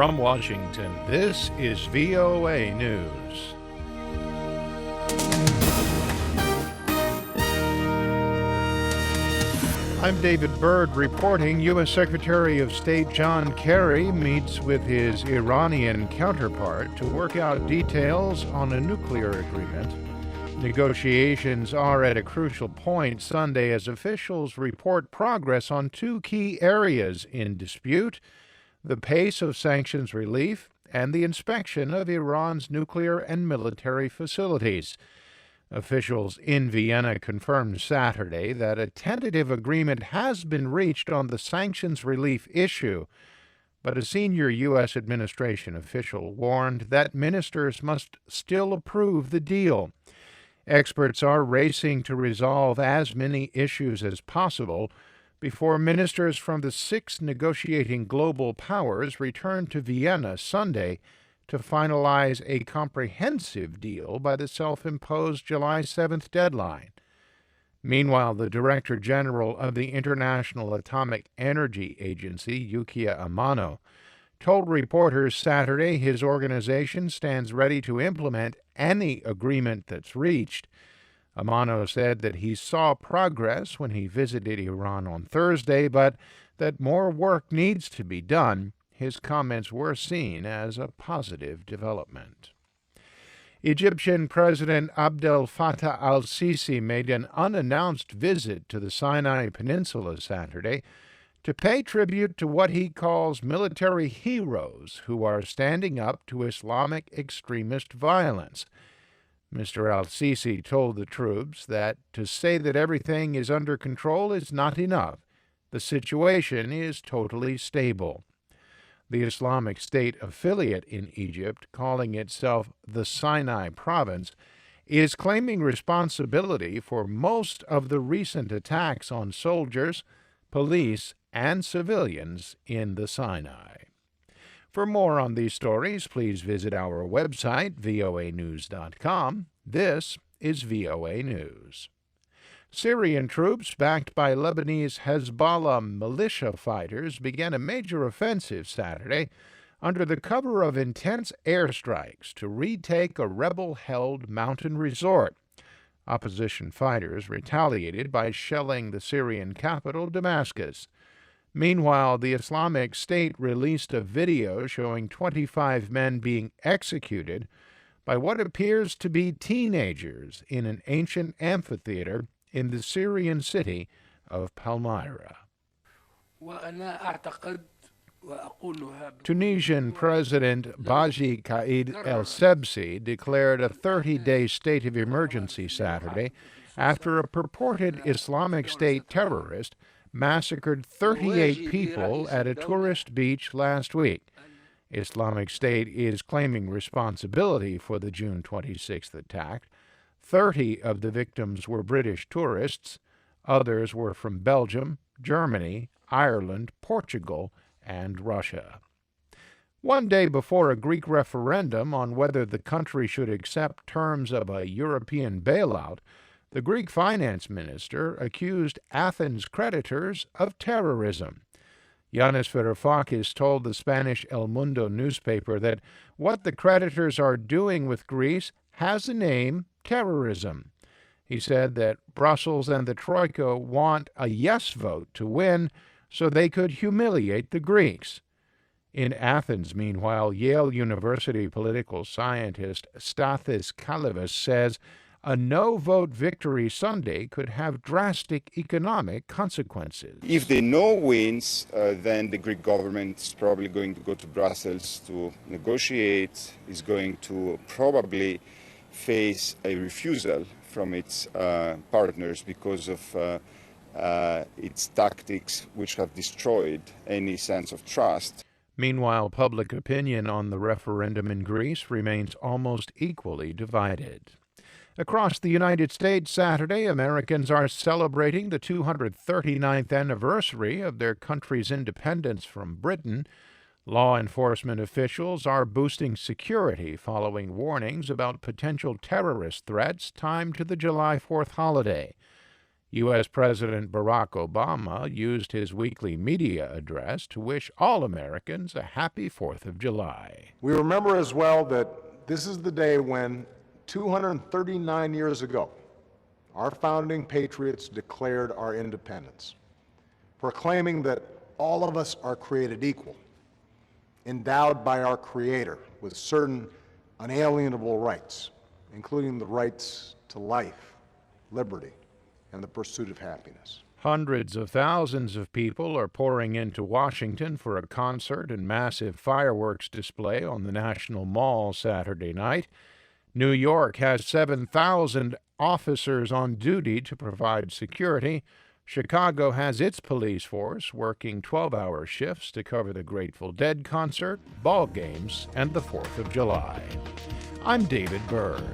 From Washington, this is VOA News. I'm David Byrd reporting. U.S. Secretary of State John Kerry meets with his Iranian counterpart to work out details on a nuclear agreement. Negotiations are at a crucial point Sunday as officials report progress on two key areas in dispute: the pace of sanctions relief and the inspection of Iran's nuclear and military facilities. Officials in Vienna confirmed Saturday that a tentative agreement has been reached on the sanctions relief issue, but a senior U.S. administration official warned that ministers must still approve the deal. Experts are racing to resolve as many issues as possible before ministers from the six negotiating global powers return to Vienna Sunday to finalize a comprehensive deal by the self-imposed July 7th deadline. Meanwhile, the Director General of the International Atomic Energy Agency, Yukiya Amano, told reporters Saturday his organization stands ready to implement any agreement that's reached. Amano said that he saw progress when he visited Iran on Thursday, but that more work needs to be done. His comments were seen as a positive development. Egyptian President Abdel Fattah al-Sisi made an unannounced visit to the Sinai Peninsula Saturday to pay tribute to what he calls military heroes who are standing up to Islamic extremist violence. Mr. al-Sisi told the troops that to say that everything is under control is not enough. The situation is totally stable. The Islamic State affiliate in Egypt, calling itself the Sinai Province, is claiming responsibility for most of the recent attacks on soldiers, police, and civilians in the Sinai. For more on these stories, please visit our website, voanews.com. This is VOA News. Syrian troops backed by Lebanese Hezbollah militia fighters began a major offensive Saturday under the cover of intense airstrikes to retake a rebel-held mountain resort. Opposition fighters retaliated by shelling the Syrian capital, Damascus. Meanwhile, the Islamic State released a video showing 25 men being executed by what appears to be teenagers in an ancient amphitheater in the Syrian city of Palmyra. Tunisian President Baji Qaid el-Sebsi declared a 30-day state of emergency Saturday after a purported Islamic State terrorist massacred 38 people at a tourist beach last week. Islamic State is claiming responsibility for the June 26th attack. 30 of the victims were British tourists. Others were from Belgium, Germany, Ireland, Portugal, and Russia. One day before a Greek referendum on whether the country should accept terms of a European bailout, the Greek finance minister accused Athens' creditors of terrorism. Yanis Varoufakis told the Spanish El Mundo newspaper that what the creditors are doing with Greece has a name: terrorism. He said that Brussels and the Troika want a yes vote to win so they could humiliate the Greeks. In Athens, meanwhile, Yale University political scientist Stathis Kalivas says a no-vote victory Sunday could have drastic economic consequences. If the no wins, then the Greek government is probably going to go to Brussels to negotiate, is going to probably face a refusal from its partners because of its tactics, which have destroyed any sense of trust. Meanwhile, public opinion on the referendum in Greece remains almost equally divided. Across the United States Saturday, Americans are celebrating the 239th anniversary of their country's independence from Britain. Law enforcement officials are boosting security following warnings about potential terrorist threats timed to the July 4th holiday. U.S. President Barack Obama used his weekly media address to wish all Americans a happy 4th of July. We remember as well that this is the day when, 239 years ago, our founding patriots declared our independence, proclaiming that all of us are created equal, endowed by our Creator with certain unalienable rights, including the rights to life, liberty, and the pursuit of happiness. Hundreds of thousands of people are pouring into Washington for a concert and massive fireworks display on the National Mall Saturday night. New York has 7,000 officers on duty to provide security. Chicago has its police force working 12-hour shifts to cover the Grateful Dead concert, ball games, and the 4th of July. I'm David Byrd.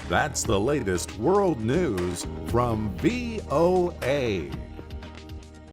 That's the latest world news from VOA.